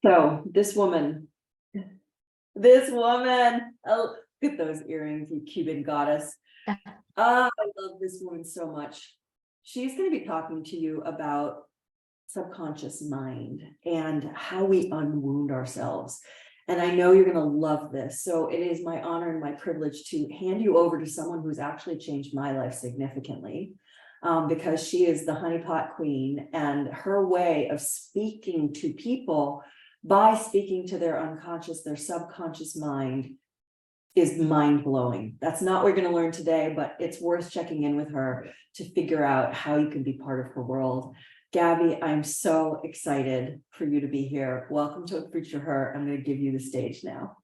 So this woman, oh, look at those earrings, you Cuban goddess. I love this woman so much. She's going to be talking to you about subconscious mind and how we unwound ourselves. And I know you're going to love this. So it is my honor and my privilege to hand you over to someone who's actually changed my life significantly. Because she is the honeypot queen, and her way of speaking to people by speaking to their unconscious, their subconscious mind is mind-blowing. That's not what we're going to learn today, but it's worth checking in with her to figure out how you can be part of her world. Gaby, I'm so excited for you to be here. Welcome to Future Her. I'm going to give you the stage now.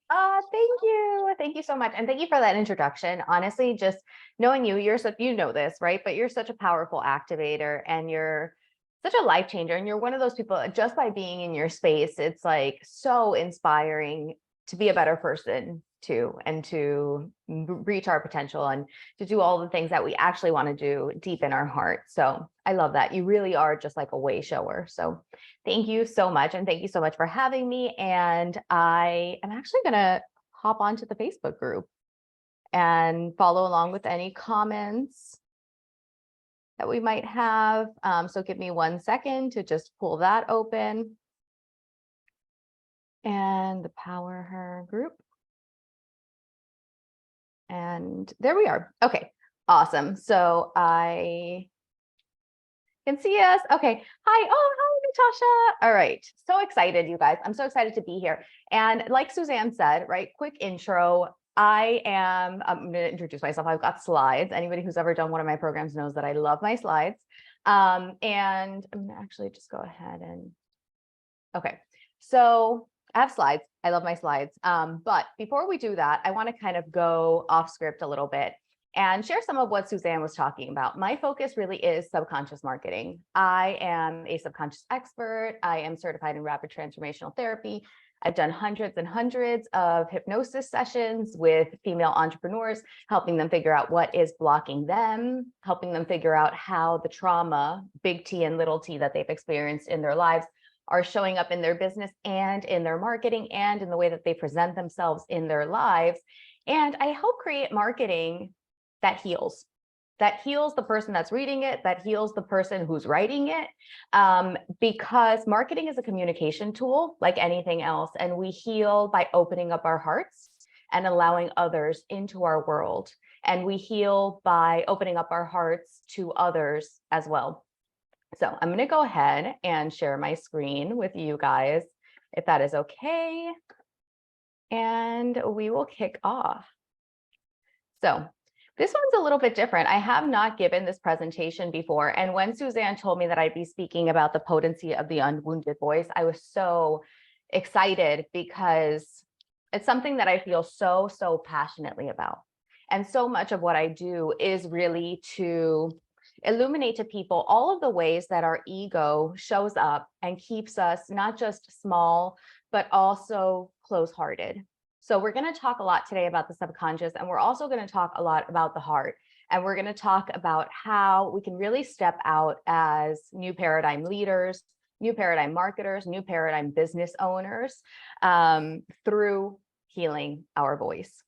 Thank you. Thank you so much. And thank you for that introduction. Honestly, just knowing you, you know this, right? But you're such a powerful activator and you're such a life changer. And you're one of those people, just by being in your space, it's like so inspiring to be a better person too, and to reach our potential and to do all the things that we actually want to do deep in our heart. So I love that. You really are just like a way shower. So thank you so much. And thank you so much for having me. And I am actually going to hop onto the Facebook group and follow along with any comments that we might have. So give me 1 second to just pull that open. And the Power Her group. And there we are. Okay, awesome. So I can see us. Okay. Hi. Oh, hi, Natasha. All right. So excited, you guys. I'm so excited to be here. And like Suzanne said, right, quick intro. I'm going to introduce myself. I've got slides. Anybody who's ever done one of my programs knows that I love my slides. And I'm going to actually just go ahead and, okay. So I have slides. I love my slides. But before we do that, I want to kind of go off script a little bit and share some of what Suzanne was talking about. My focus really is subconscious marketing. I am a subconscious expert. I am certified in rapid transformational therapy. I've done hundreds and hundreds of hypnosis sessions with female entrepreneurs, helping them figure out what is blocking them, helping them figure out how the trauma, big T and little t, that they've experienced in their lives are showing up in their business and in their marketing and in the way that they present themselves in their lives. And I help create marketing that heals the person that's reading it, that heals the person who's writing it, because marketing is a communication tool like anything else. And we heal by opening up our hearts and allowing others into our world. And we heal by opening up our hearts to others as well. So I'm going to go ahead and share my screen with you guys, if that is okay. And we will kick off. So this one's a little bit different. I have not given this presentation before. And when Suzanne told me that I'd be speaking about the potency of the unwounded voice, I was so excited because it's something that I feel so passionately about. And so much of what I do is really to illuminate to people all of the ways that our ego shows up and keeps us not just small, but also close-hearted. So we're going to talk a lot today about the subconscious, and we're also going to talk a lot about the heart. And we're going to talk about how we can really step out as new paradigm leaders, new paradigm marketers, new paradigm business owners, through healing our voice.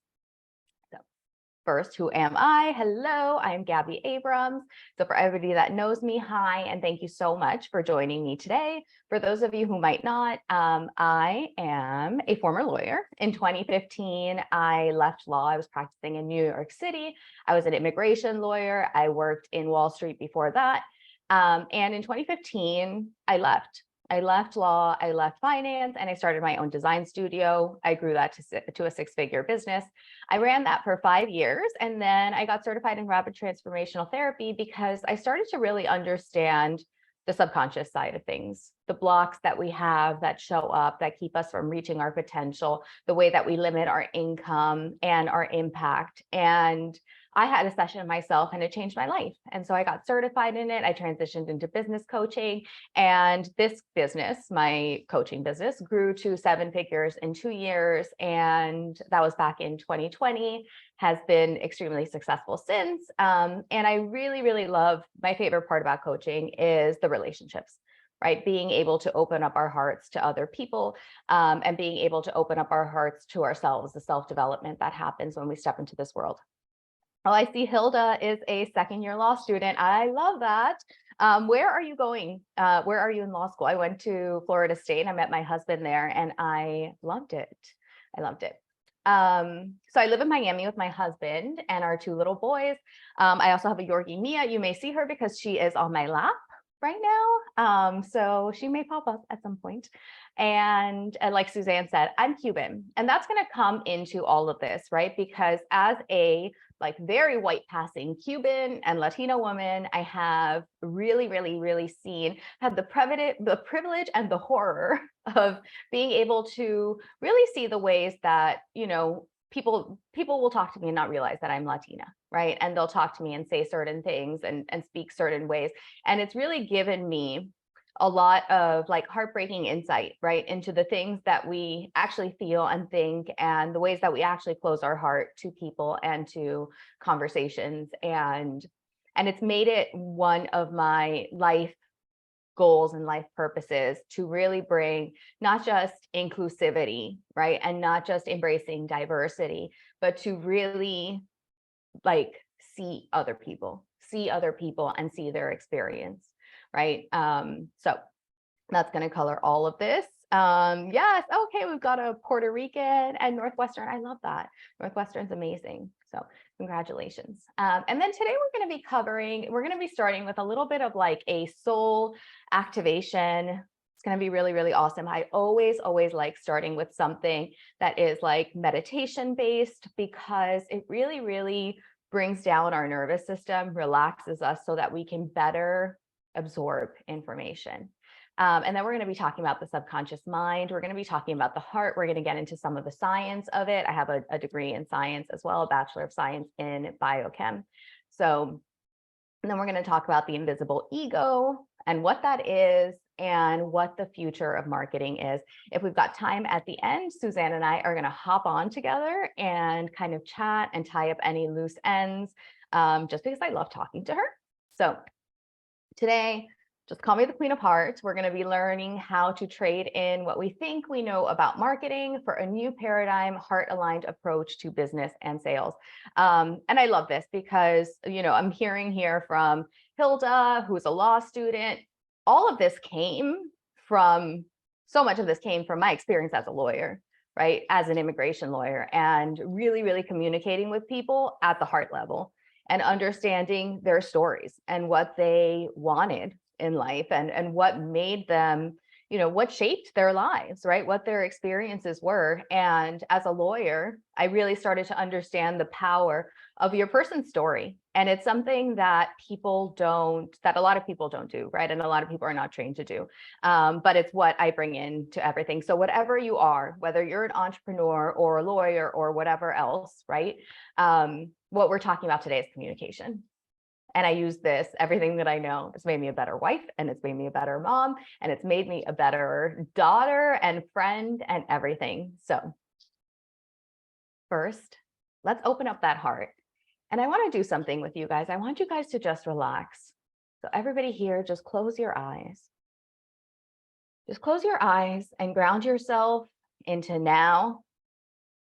First, who am I? Hello, I'm Gaby Abrams. So for everybody that knows me, hi, and thank you so much for joining me today. For those of you who might not, I am a former lawyer. In 2015, I left law. I was practicing in New York City. I was an immigration lawyer. I worked in Wall Street before that. And in 2015, I left. I left law, I left finance, and I started my own design studio. I grew that to a 6-figure business. I ran that for 5 years, and then I got certified in rapid transformational therapy because I started to really understand the subconscious side of things, the blocks that we have that show up, that keep us from reaching our potential, the way that we limit our income and our impact. And I had a session myself and it changed my life. And so I got certified in it. I transitioned into business coaching, and this business, my coaching business, grew to 7 figures in 2 years. And that was back in 2020, has been extremely successful since. And I really love, my favorite part about coaching is the relationships. right? Being able to open up our hearts to other people, and being able to open up our hearts to ourselves, the self-development that happens when we step into this world. Oh, I see Hilda is a second-year law student. I love that. Where are you going? Where are you in law school? I went to Florida State. I met my husband there and I loved it. I loved it. So I live in Miami with my husband and our 2 little boys. I also have a Yorkie, Mia. You may see her because she is on my lap right now. So she may pop up at some point. And like Suzanne said, I'm Cuban, and that's going to come into all of this, right? Because as a like very white passing Cuban and Latino woman, I have really, really, really had the privilege and the horror of being able to really see the ways that, you know, people will talk to me and not realize that I'm Latina, right? And they'll talk to me and say certain things and speak certain ways. And it's really given me a lot of like heartbreaking insight, right, into the things that we actually feel and think, and the ways that we actually close our heart to people and to conversations. And it's made it one of my life goals and life purposes to really bring not just inclusivity, right, and not just embracing diversity, but to really like see other people and see their experience, right? So that's going to color all of this. Yes, okay, we've got a Puerto Rican and Northwestern. I love that. Northwestern's amazing. So congratulations. And then today we're going to be starting with a little bit of like a soul activation. It's going to be really, really awesome. I always like starting with something that is like meditation based, because it really, really brings down our nervous system, relaxes us so that we can better absorb information. And then we're going to be talking about the subconscious mind. We're going to be talking about the heart. We're going to get into some of the science of it. I have a degree in science as well, a Bachelor of Science in biochem. So, and then we're going to talk about the invisible ego and what that is and what the future of marketing is. If we've got time at the end, Suzanne and I are going to hop on together and kind of chat and tie up any loose ends, just because I love talking to her. So today, just call me the Queen of Hearts. We're going to be learning how to trade in what we think we know about marketing for a new paradigm, heart-aligned approach to business and sales. And I love this because, you know, I'm hearing here from Hilda, who's a law student. All of this so much of this came from my experience as a lawyer, right? As an immigration lawyer, and really, really communicating with people at the heart level and understanding their stories and what they wanted in life and what made them, you know, what shaped their lives, right? What their experiences were. And as a lawyer, I really started to understand the power of your person's story. And it's something that a lot of people don't do, right? And a lot of people are not trained to do. But it's what I bring into everything. So whatever you are, whether you're an entrepreneur or a lawyer or whatever else, right? What we're talking about today is communication. And I use this, everything that I know. It's made me a better wife, and it's made me a better mom, and it's made me a better daughter and friend and everything. So first, let's open up that heart. And I want to do something with you guys. I want you guys to just relax. So everybody here, just close your eyes. Just close your eyes and ground yourself into now.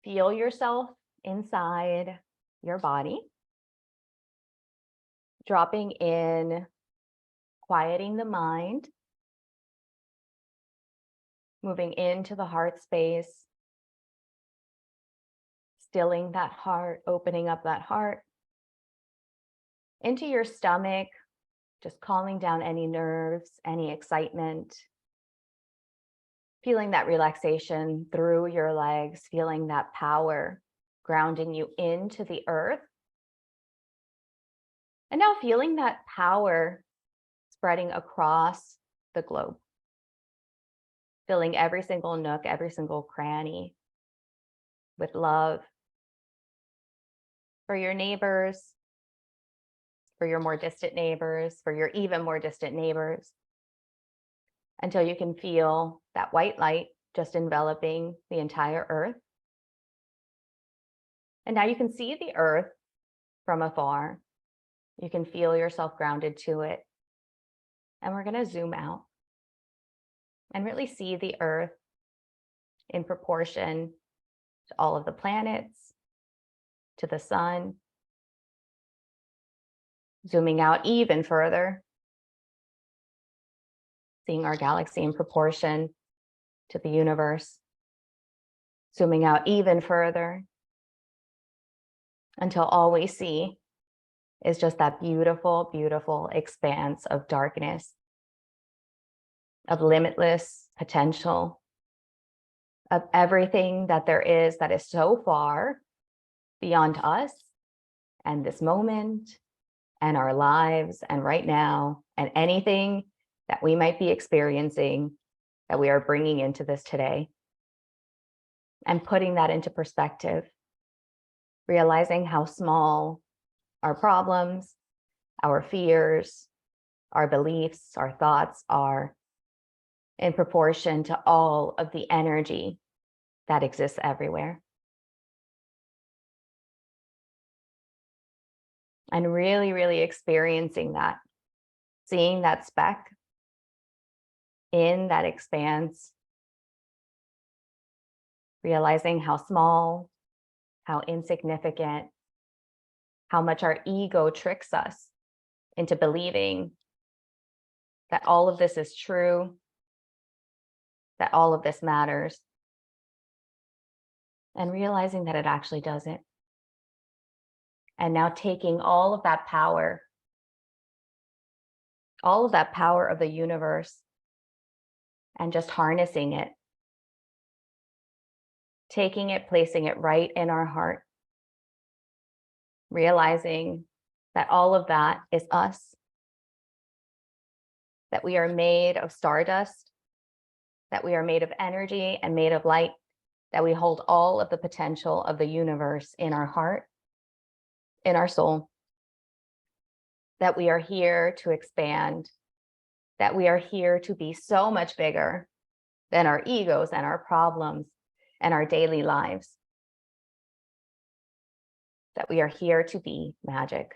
Feel yourself inside your body. Dropping in, quieting the mind, moving into the heart space, stilling that heart, opening up that heart, into your stomach, just calming down any nerves, any excitement, feeling that relaxation through your legs, feeling that power grounding you into the earth. And now feeling that power spreading across the globe, filling every single nook, every single cranny with love for your neighbors, for your more distant neighbors, for your even more distant neighbors, until you can feel that white light just enveloping the entire earth. And now you can see the earth from afar. You can feel yourself grounded to it. And we're going to zoom out. and really see the Earth in proportion to all of the planets, to the sun, zooming out even further, seeing our galaxy in proportion to the universe, zooming out even further until all we see is just that beautiful, beautiful expanse of darkness, of limitless potential, of everything that there is that is so far beyond us and this moment and our lives and right now and anything that we might be experiencing that we are bringing into this today. And putting that into perspective, realizing how small our problems, our fears, our beliefs, our thoughts are in proportion to all of the energy that exists everywhere. And really, really experiencing that, seeing that speck in that expanse, realizing how small, how insignificant, how much our ego tricks us into believing that all of this is true, that all of this matters, and realizing that it actually doesn't. And now taking all of that power of the universe, and just harnessing it, taking it, placing it right in our heart, realizing that all of that is us, that we are made of stardust, that we are made of energy and made of light, that we hold all of the potential of the universe in our heart, in our soul, that we are here to expand, that we are here to be so much bigger than our egos and our problems and our daily lives, that we are here to be magic.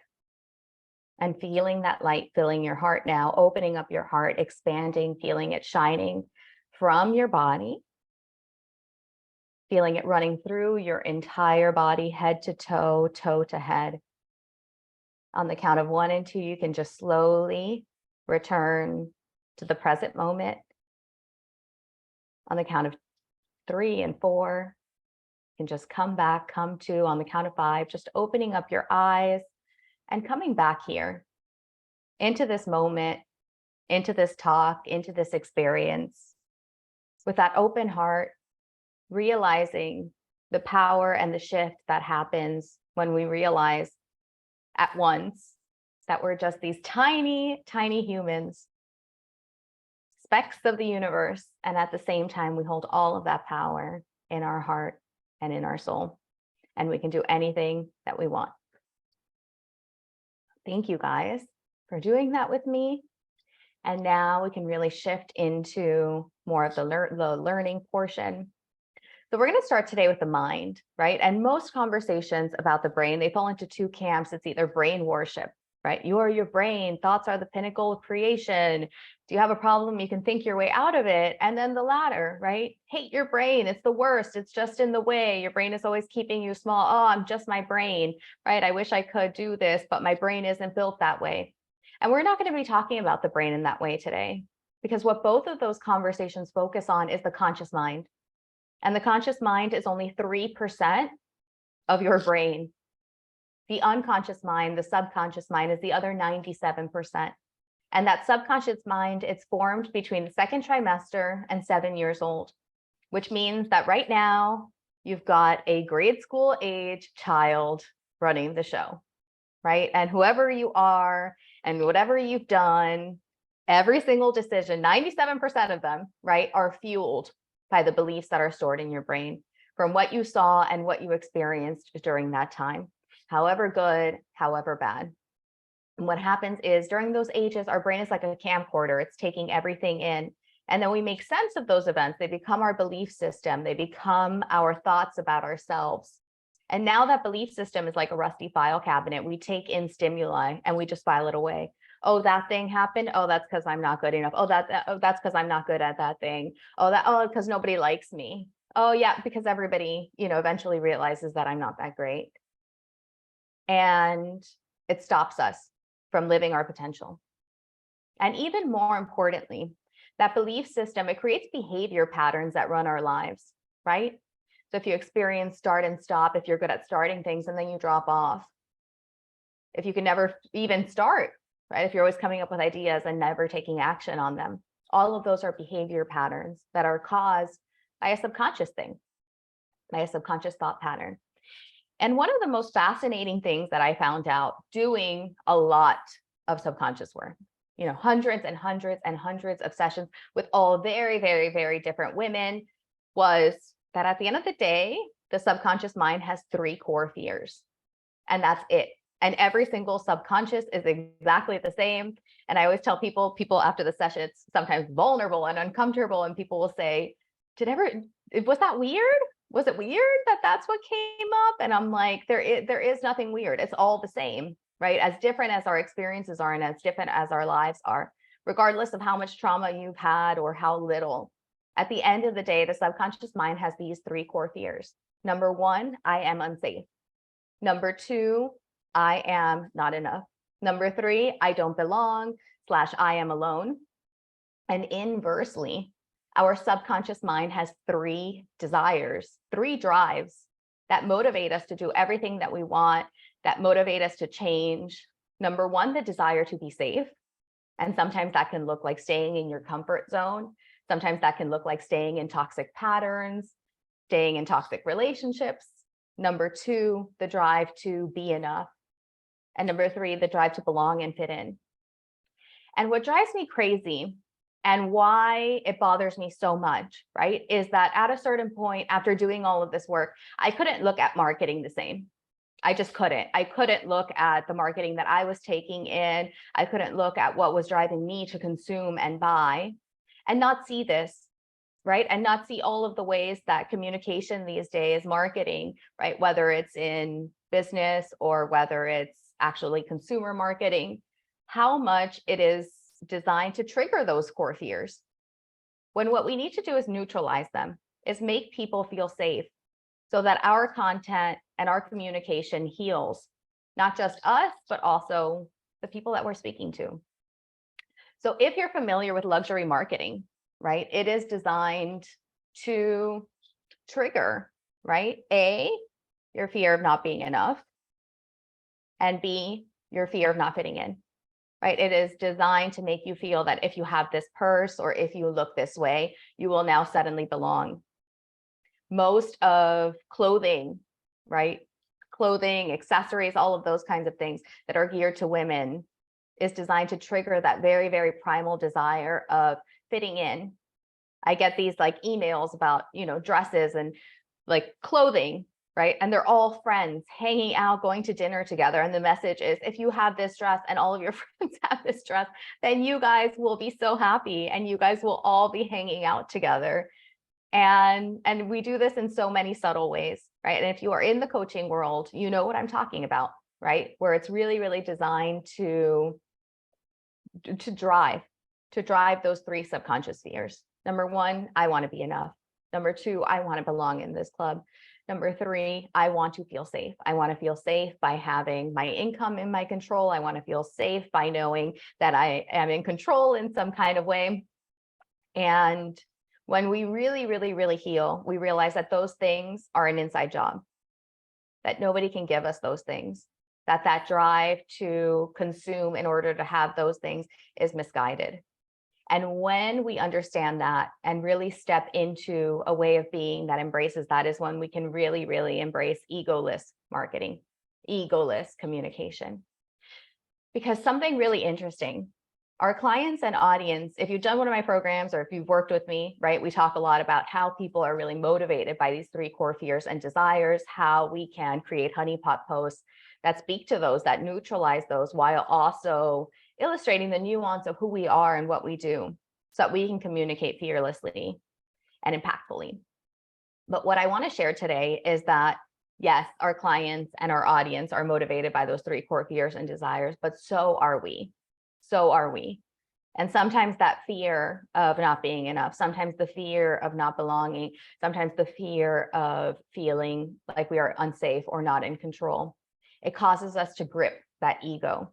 And feeling that light filling your heart now, opening up your heart, expanding, feeling it shining from your body, feeling it running through your entire body, head to toe, toe to head. On the count of 1 and 2, you can just slowly return to the present moment. On the count of 3 and 4, you can just come back, come to. On the count of 5, just opening up your eyes and coming back here into this moment, into this talk, into this experience with that open heart, realizing the power and the shift that happens when we realize at once that we're just these tiny, tiny humans, specks of the universe. And at the same time, we hold all of that power in our heart and in our soul, and we can do anything that we want. Thank you guys for doing that with me. And now we can really shift into more of the learning portion. So we're going to start today with the mind, right? And most conversations about the brain, they fall into 2 camps. It's either brain worship, right? You are your brain. Thoughts are the pinnacle of creation. Do you have a problem? You can think your way out of it. And then the latter, right? Hate your brain. It's the worst. It's just in the way. Your brain is always keeping you small. Oh, I'm just my brain, right? I wish I could do this, but my brain isn't built that way. And we're not going to be talking about the brain in that way today, because what both of those conversations focus on is the conscious mind. And the conscious mind is only 3% of your brain. The unconscious mind, the subconscious mind, is the other 97%. And that subconscious mind, it's formed between the 2nd trimester and 7 years old, which means that right now you've got a grade school age child running the show, right? And whoever you are and whatever you've done, every single decision, 97% of them, right, are fueled by the beliefs that are stored in your brain from what you saw and what you experienced during that time, however good, however bad. And what happens is during those ages, our brain is like a camcorder. It's taking everything in. And then we make sense of those events. They become our belief system. They become our thoughts about ourselves. And now that belief system is like a rusty file cabinet. We take in stimuli and we just file it away. Oh, that thing happened. Oh, that's because I'm not good enough. Oh, that's because I'm not good at that thing. Because nobody likes me. Oh, yeah, because everybody, eventually realizes that I'm not that great. And it stops us from living our potential. And even more importantly, that belief system, it creates behavior patterns that run our lives, right? So if you experience start and stop, if you're good at starting things and then you drop off, if you can never even start, right? If you're always coming up with ideas and never taking action on them, all of those are behavior patterns that are caused by a subconscious thing, by a subconscious thought pattern. And one of the most fascinating things that I found out doing a lot of subconscious work, hundreds and hundreds and hundreds of sessions with all very, very, very different women, was that at the end of the day, the subconscious mind has 3 core fears, and that's it. And every single subconscious is exactly the same. And I always tell people after the session, it's sometimes vulnerable and uncomfortable, and people will say, was that weird? Was it weird that that's what came up? And I'm like, there is nothing weird. It's all the same, right? As different as our experiences are and as different as our lives are, regardless of how much trauma you've had or how little. At the end of the day, the subconscious mind has these 3 core fears. Number 1, I am unsafe. Number 2, I am not enough. Number 3, I don't belong / I am alone. And inversely, our subconscious mind has 3 desires, 3 drives that motivate us to do everything that we want, that motivate us to change. Number 1, the desire to be safe. And sometimes that can look like staying in your comfort zone. Sometimes that can look like staying in toxic patterns, staying in toxic relationships. Number 2, the drive to be enough. And number 3, the drive to belong and fit in. And what drives me crazy and why it bothers me so much, right, is that at a certain point after doing all of this work, I couldn't look at marketing the same. I just couldn't. I couldn't look at the marketing that I was taking in. I couldn't look at what was driving me to consume and buy and not see this, right? And not see all of the ways that communication these days, marketing, right, whether it's in business or whether it's actually consumer marketing, how much it is designed to trigger those core fears. When what we need to do is neutralize them, is make people feel safe so that our content and our communication heals, not just us, but also the people that we're speaking to. So if you're familiar with luxury marketing, right, it is designed to trigger, right, A, your fear of not being enough, and B, your fear of not fitting in, right? It is designed to make you feel that if you have this purse or if you look this way, you will now suddenly belong. Most of clothing, right? Clothing, accessories, all of those kinds of things that are geared to women is designed to trigger that very, very primal desire of fitting in. I get these like emails about, dresses and like clothing, right? And they're all friends hanging out, going to dinner together. And the message is, if you have this dress and all of your friends have this dress, then you guys will be so happy and you guys will all be hanging out together. And we do this in so many subtle ways, right? And if you are in the coaching world, you know what I'm talking about, right? Where it's really, really designed to drive those 3 subconscious fears. Number 1, I want to be enough. Number 2, I want to belong in this club. Number 3, I want to feel safe. I want to feel safe by having my income in my control. I want to feel safe by knowing that I am in control in some kind of way. And when we really, really, really heal, we realize that those things are an inside job, that nobody can give us those things, that drive to consume in order to have those things is misguided. And when we understand that and really step into a way of being that embraces that, is when we can really, really embrace egoless marketing, egoless communication. Because something really interesting, our clients and audience, if you've done one of my programs or if you've worked with me, right, we talk a lot about how people are really motivated by these 3 core fears and desires, how we can create honeypot posts that speak to those, that neutralize those, while also illustrating the nuance of who we are and what we do so that we can communicate fearlessly and impactfully. But what I want to share today is that, yes, our clients and our audience are motivated by those 3 core fears and desires, but so are we. so are we. And sometimes that fear of not being enough, sometimes the fear of not belonging, sometimes the fear of feeling like we are unsafe or not in control, it causes us to grip that ego.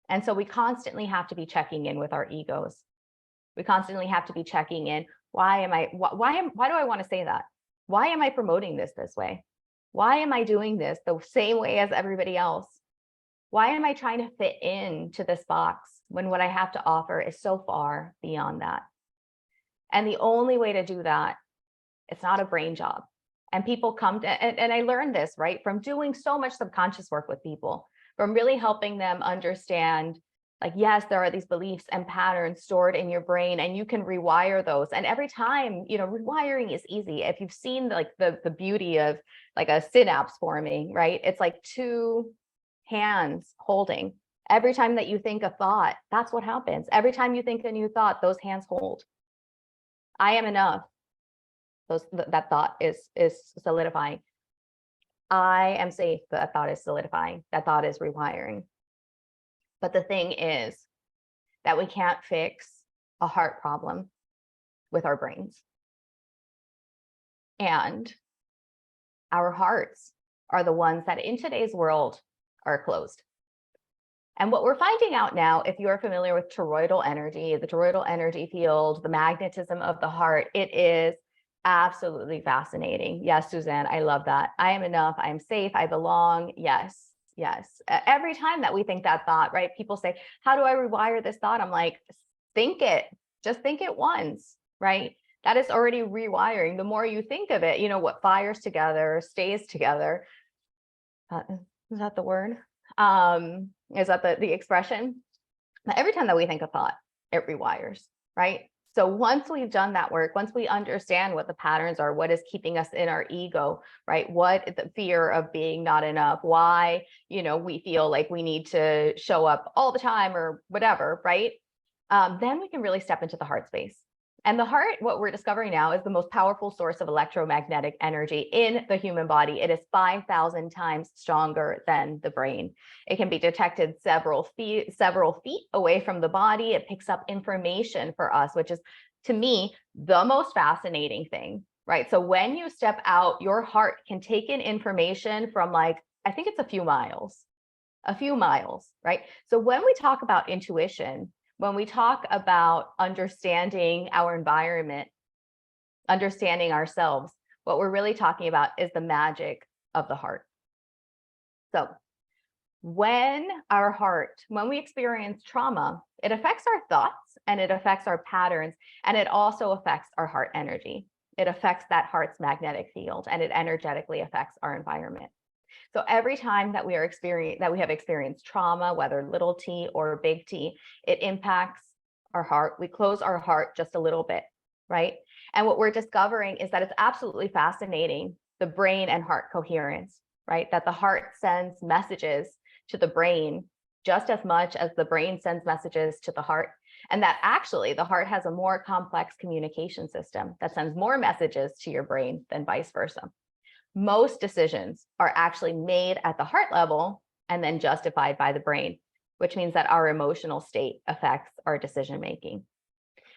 And so we constantly have to be checking in with our egos. We constantly have to be checking in. Why do I want to say that? Why am I promoting this way? Why am I doing this the same way as everybody else? Why am I trying to fit into this box when what I have to offer is so far beyond that? And the only way to do that, it's not a brain job. And people come to, and I learned this, right, from doing so much subconscious work with people, from really helping them understand, like, yes, there are these beliefs and patterns stored in your brain, and you can rewire those. And every time, rewiring is easy. If you've seen like the beauty of like a synapse forming, right? It's like two hands holding. Every time that you think a thought, that's what happens. Every time you think a new thought, those hands hold. I am enough. That thought is solidifying. I am safe. That thought is solidifying. That thought is rewiring. But the thing is that we can't fix a heart problem with our brains. And our hearts are the ones that in today's world are closed. And what we're finding out now, if you're familiar with toroidal energy, the toroidal energy field, the magnetism of the heart, it is absolutely fascinating. Yes, Suzanne, I love that. I am enough. I am safe. I belong. Yes, yes. Every time that we think that thought, right? People say, how do I rewire this thought? I'm like, think it. Just think it once, right? That is already rewiring. The more you think of it, what fires together stays together. Is that the word? Is that the expression? But every time that we think a thought, it rewires, right? So once we've done that work, once we understand what the patterns are, what is keeping us in our ego, right? What the fear of being not enough, why, we feel like we need to show up all the time or whatever, right? Then we can really step into the heart space. And the heart, what we're discovering now, is the most powerful source of electromagnetic energy in the human body. It is 5,000 times stronger than the brain. It can be detected several feet away from the body. It picks up information for us, which is, to me, the most fascinating thing, right? So when you step out, your heart can take in information from I think it's a few miles, right? So when we talk about intuition, when we talk about understanding our environment, understanding ourselves, what we're really talking about is the magic of the heart. So when we experience trauma, it affects our thoughts and it affects our patterns, and it also affects our heart energy. It affects that heart's magnetic field, and it energetically affects our environment. So every time that we have experienced trauma, whether little t or big T, it impacts our heart. We close our heart just a little bit, right? And what we're discovering is that it's absolutely fascinating, the brain and heart coherence, right? That the heart sends messages to the brain just as much as the brain sends messages to the heart. And that actually the heart has a more complex communication system that sends more messages to your brain than vice versa. Most decisions are actually made at the heart level and then justified by the brain, which means that our emotional state affects our decision making,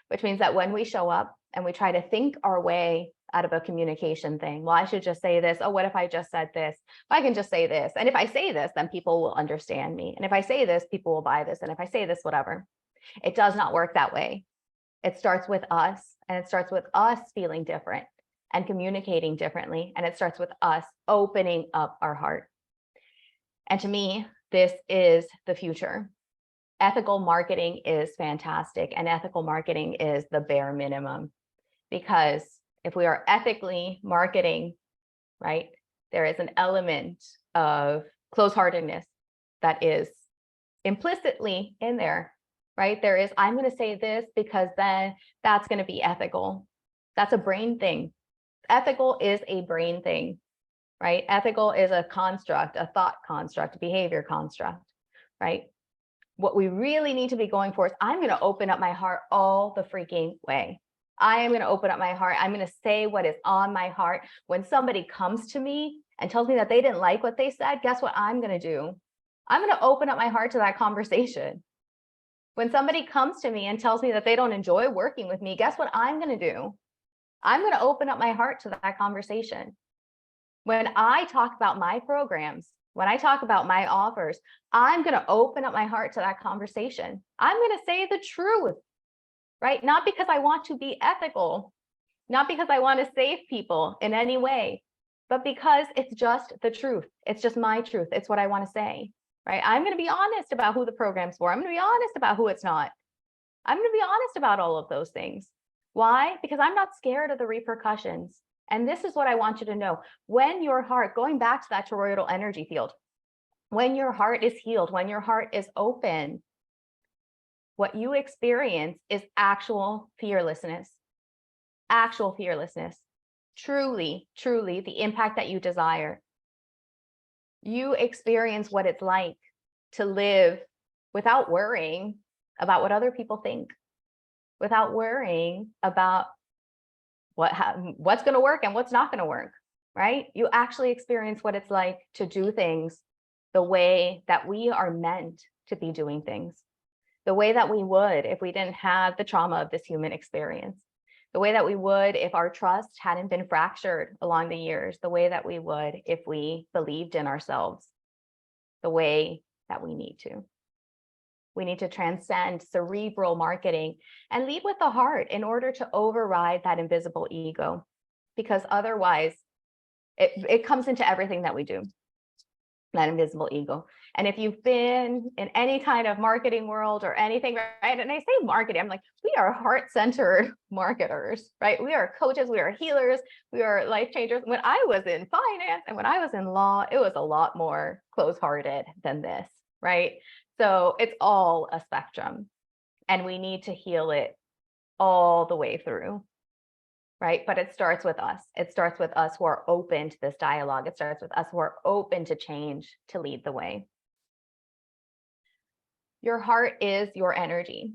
which means that when we show up and we try to think our way out of a communication thing, well, I should just say this. Oh, what if I just said this? Well, I can just say this. And if I say this, then people will understand me. And if I say this, people will buy this. And if I say this, whatever. It does not work that way. It starts with us, and it starts with us feeling different and communicating differently. And it starts with us opening up our heart. And to me, this is the future. Ethical marketing is fantastic, and ethical marketing is the bare minimum, because if we are ethically marketing, right, there is an element of close-heartedness that is implicitly in there, right? There is, I'm going to say this because then that's going to be ethical. That's a brain thing. Ethical is a brain thing, right? Ethical is a construct, a thought construct, a behavior construct, right? What we really need to be going for is, I'm going to open up my heart all the freaking way. I am going to open up my heart. I'm going to say what is on my heart. When somebody comes to me and tells me that they didn't like what they said, guess what I'm going to do? I'm going to open up my heart to that conversation. When somebody comes to me and tells me that they don't enjoy working with me, guess what I'm going to do? I'm going to open up my heart to that conversation. When I talk about my programs, when I talk about my offers, I'm going to open up my heart to that conversation. I'm going to say the truth, right? Not because I want to be ethical, not because I want to save people in any way, but because it's just the truth. It's just my truth. It's what I want to say, right? I'm going to be honest about who the program's for. I'm going to be honest about who it's not. I'm going to be honest about all of those things. Why? Because I'm not scared of the repercussions. And this is what I want you to know. When your heart, going back to that toroidal energy field, when your heart is healed, when your heart is open, what you experience is actual fearlessness. Actual fearlessness. Truly, truly the impact that you desire. You experience what it's like to live without worrying about what other people think, without worrying about what's going to work and what's not going to work, right? You actually experience what it's like to do things the way that we are meant to be doing things, the way that we would if we didn't have the trauma of this human experience, the way that we would if our trust hadn't been fractured along the years, the way that we would if we believed in ourselves, the way that we need to. We need to transcend cerebral marketing and lead with the heart in order to override that invisible ego, because otherwise it comes into everything that we do, that invisible ego. And if you've been in any kind of marketing world or anything, right? And I say marketing, I'm like, we are heart-centered marketers, right? We are coaches, we are healers, we are life changers. When I was in finance and when I was in law, it was a lot more close-hearted than this, right? So it's all a spectrum, and we need to heal it all the way through, right? But it starts with us. It starts with us who are open to this dialogue. It starts with us who are open to change, to lead the way. Your heart is your energy,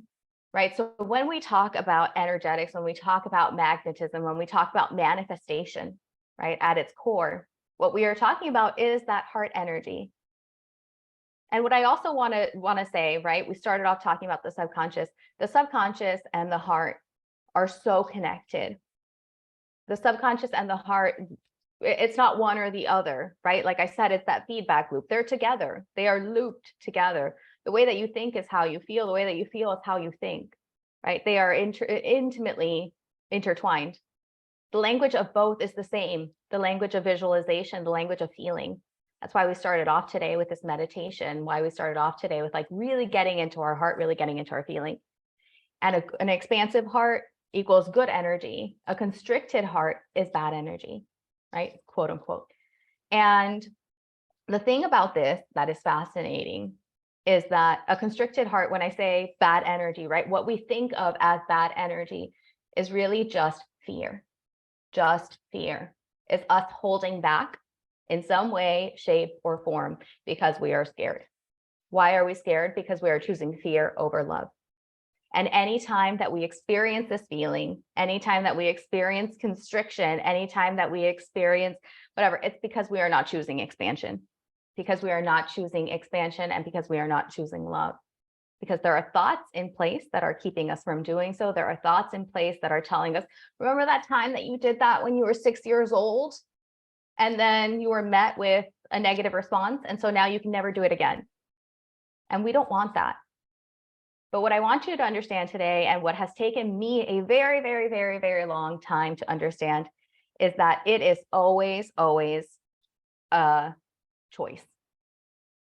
right? So when we talk about energetics, when we talk about magnetism, when we talk about manifestation, right, at its core, what we are talking about is that heart energy. And what I also want to say, right, we started off talking about the subconscious and the heart are so connected. The subconscious and the heart, it's not one or the other, right? Like I said, it's that feedback loop. They're together. They are looped together. The way that you think is how you feel. The way that you feel is how you think, right? They are intimately intertwined. The language of both is the same. The language of visualization, the language of feeling. That's why we started off today with this meditation, why we started off today with like really getting into our heart, really getting into our feeling. And an expansive heart equals good energy. A constricted heart is bad energy, right? Quote unquote. And the thing about this that is fascinating is that a constricted heart, when I say bad energy, right? What we think of as bad energy is really just fear. Just fear. It's us holding back in some way, shape, or form because we are scared. Why are we scared? Because we are choosing fear over love. And anytime that we experience this feeling, anytime that we experience constriction, anytime that we experience whatever, it's because we are not choosing expansion, because we are not choosing expansion, and because we are not choosing love. Because there are thoughts in place that are keeping us from doing so. There are thoughts in place that are telling us, remember that time that you did that when you were 6 years old? And then you were met with a negative response. And so now you can never do it again. And we don't want that. But what I want you to understand today, and what has taken me a very, very, very, very long time to understand, is that it is always, always a choice.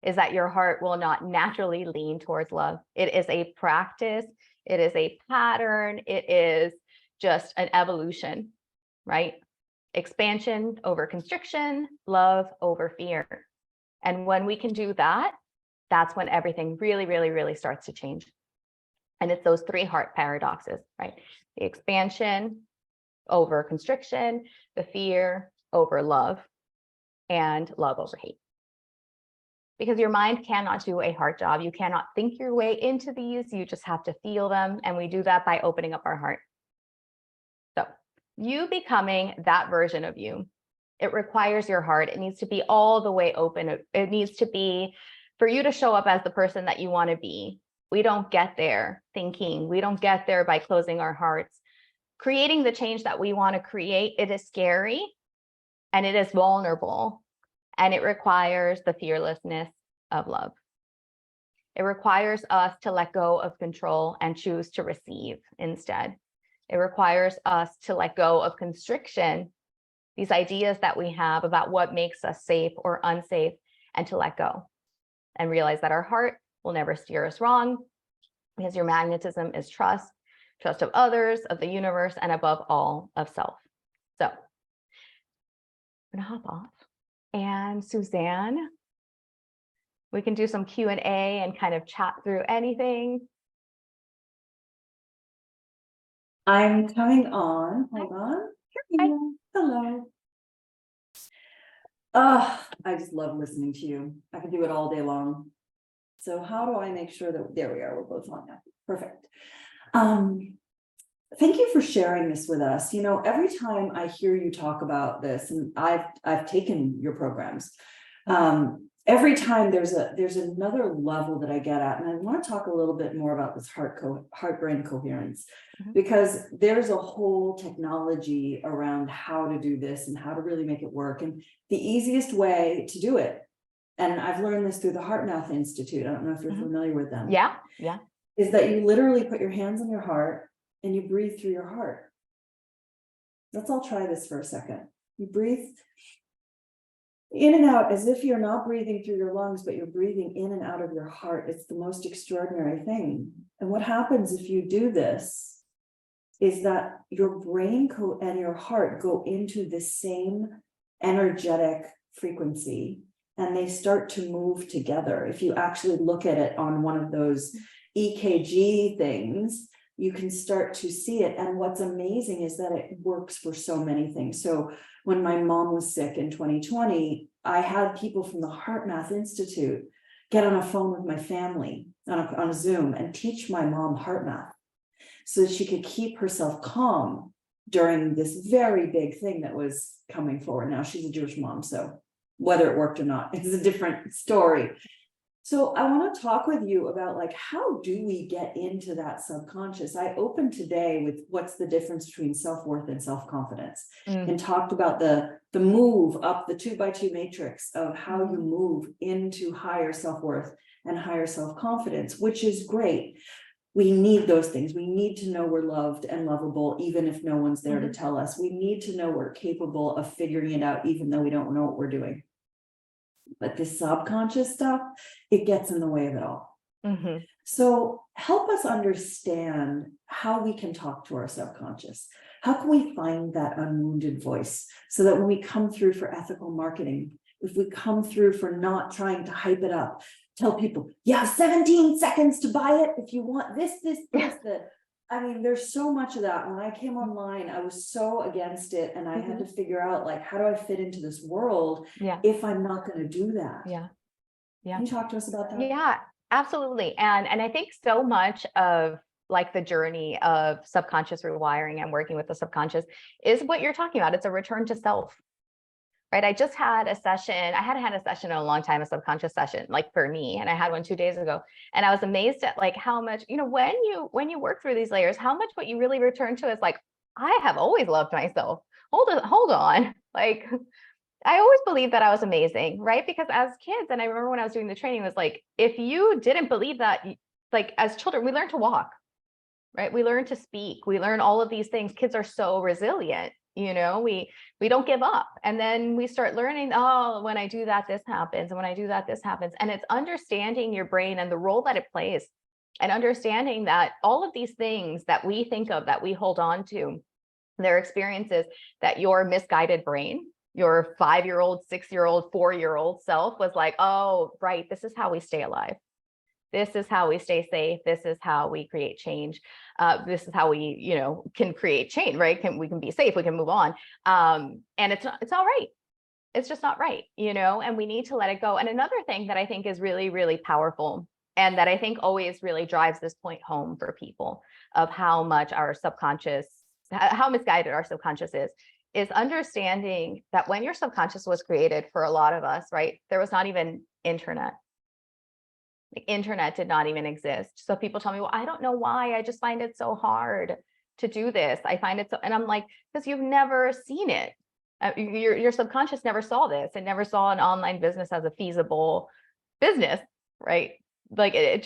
Is that your heart will not naturally lean towards love. It is a practice. It is a pattern. It is just an evolution, right? Expansion over constriction, love over fear. And when we can do that, that's when everything really, really, really starts to change. And it's those three heart paradoxes, right? The expansion over constriction, the fear over love, and love over hate. Because your mind cannot do a heart job. You cannot think your way into these. You just have to feel them. And we do that by opening up our heart. So you becoming that version of you, it requires your heart. It needs to be all the way open. It needs to be for you to show up as the person that you want to be. We don't get there thinking. We don't get there by closing our hearts. Creating the change that we want to create, it is scary and it is vulnerable, and it requires the fearlessness of love. It requires us to let go of control and choose to receive instead. It requires us to let go of constriction, these ideas that we have about what makes us safe or unsafe, and to let go and realize that our heart will never steer us wrong, because your magnetism is trust of others, of the universe, and above all, of self. So I'm gonna hop off. And Suzanne, we can do some Q&A and kind of chat through anything. I'm coming on. Hold on. Hi. Hello. I just love listening to you. I could do it all day long. So how do I make sure that, there we are, we're both on now. Perfect. Thank you for sharing this with us. You know, every time I hear you talk about this, and I've taken your programs, every time there's another level that I get at, and I want to talk a little bit more about this heart-brain coherence, because there's a whole technology around how to do this and how to really make it work. And the easiest way to do it, and I've learned this through the HeartMath Institute, I don't know if you're familiar with them. Yeah. Is that you literally put your hands on your heart and you breathe through your heart. Let's all try this for a second. You breathe in and out as if you're not breathing through your lungs, but you're breathing in and out of your heart. It's the most extraordinary thing. And what happens if you do this is that your brain and your heart go into the same energetic frequency, and they start to move together. If you actually look at it on one of those EKG things, you can start to see it. And what's amazing is that it works for so many things. So when my mom was sick in 2020, I had people from the HeartMath Institute get on a phone with my family on a Zoom and teach my mom HeartMath so that she could keep herself calm during this very big thing that was coming forward. Now she's a Jewish mom, so whether it worked or not is a different story. So I want to talk with you about, like, how do we get into that subconscious? I opened today with what's the difference between self-worth and self-confidence, and talked about the move up the 2x2 matrix of how you move into higher self-worth and higher self-confidence, which is great. We need those things. We need to know we're loved and lovable, even if no one's there to tell us. We need to know we're capable of figuring it out, even though we don't know what we're doing. But this subconscious stuff, it gets in the way of it all. So help us understand how we can talk to our subconscious. How can we find that unwounded voice so that when we come through for ethical marketing, if we come through for not trying to hype it up, tell people, you have 17 seconds to buy it if you want this, I mean, there's so much of that. When I came online, I was so against it, and I had to figure out, like, how do I fit into this world if I'm not going to do that? Can you talk to us about that? Yeah, absolutely. And I think so much of, like, the journey of subconscious rewiring and working with the subconscious is what you're talking about. It's a return to self. Right. I just had a session. I hadn't had a session in a long time, a subconscious session, like, for me. And I had one 2 days ago. And I was amazed at, like, how much, you know, when you work through these layers, how much what you really return to is, like, I have always loved myself. Hold on. Like, I always believed that I was amazing. Right. Because as kids, and I remember when I was doing the training, it was like, if you didn't believe that, like, as children, we learn to walk. Right. We learn to speak. We learn all of these things. Kids are so resilient. You know, we don't give up. And then we start learning, oh, when I do that, this happens. And when I do that, this happens. And it's understanding your brain and the role that it plays, and understanding that all of these things that we think of, that we hold on to, they're experiences that your misguided brain, your 5-year-old, 6-year-old, 4-year-old self was like, oh, right, this is how we stay alive. This is how we stay safe. This is how we create change. This is how we, you know, can create change, right? We can be safe. We can move on. And it's not right. It's just not right, you know, and we need to let it go. And another thing that I think is really, really powerful, and that I think always really drives this point home for people of how much our subconscious, how misguided our subconscious is understanding that when your subconscious was created, for a lot of us, right, there was not even internet. The internet did not even exist. So people tell me, well, I don't know why. I just find it so hard to do this. I find it so, and I'm like, because you've never seen it. Your subconscious never saw this. It never saw an online business as a feasible business, right? Like it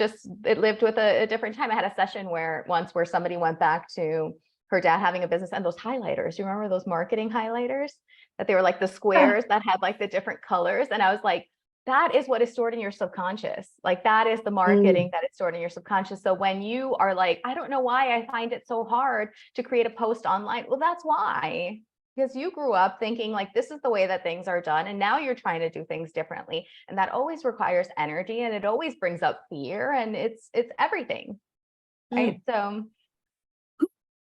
lived with a different time. I had a session where somebody went back to her dad having a business and those highlighters. You remember those marketing highlighters that they were like the squares that had like the different colors? And I was like, that is what is stored in your subconscious. Like that is the marketing that is stored in your subconscious. So when you are like, I don't know why I find it so hard to create a post online. Well, that's why. Because you grew up thinking like this is the way that things are done, and now you're trying to do things differently, and that always requires energy, and it always brings up fear, and it's everything, right? So,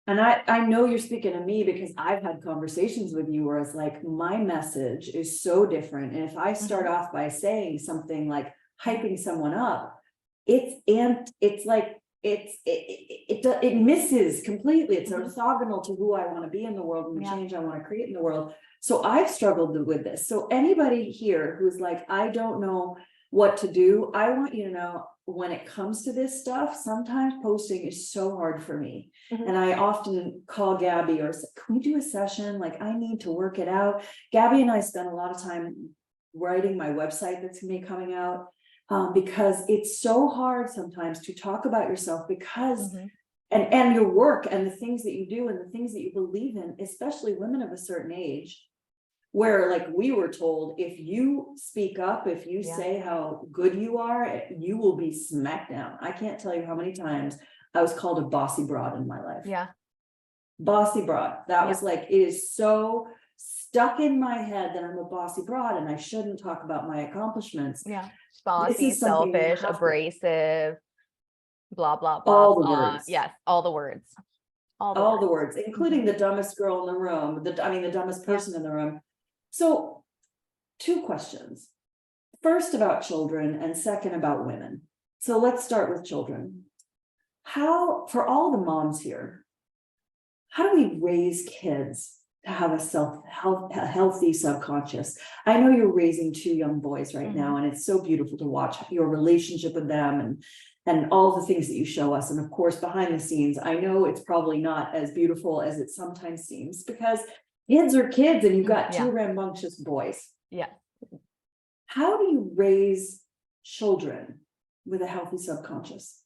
and I know you're speaking to me because I've had conversations with you where it's like my message is so different, and if I start off by saying something like hyping someone up, it's like it misses completely. It's orthogonal to who I want to be in the world and the change I want to create in the world. So I've struggled with this. So anybody here who's like, I don't know what to do, I want you to know when it comes to this stuff, sometimes posting is so hard for me. And I often call Gaby or say, can we do a session? Like I need to work it out. Gaby and I spend a lot of time writing my website that's gonna be coming out. Because it's so hard sometimes to talk about yourself because and your work and the things that you do and the things that you believe in, especially women of a certain age, where like we were told, if you speak up, if you say how good you are, you will be smacked down. I can't tell you how many times I was called a bossy broad in my life. Bossy broad. That was like, it is so stuck in my head that I'm a bossy broad and I shouldn't talk about my accomplishments. Bossy, selfish, abrasive, blah, blah, blah, all the blah. words. Yes, all the words. All the words, including the dumbest girl in the room, the dumbest person in the room. So 2 questions. First about children and second about women. So let's start with children. How, for all the moms here, how do we raise kids to have a healthy subconscious? I know you're raising 2 young boys right now, and it's so beautiful to watch your relationship with them and all the things that you show us. And of course, behind the scenes, I know it's probably not as beautiful as it sometimes seems because kids are kids and you've got 2 rambunctious boys. How do you raise children with a healthy subconscious?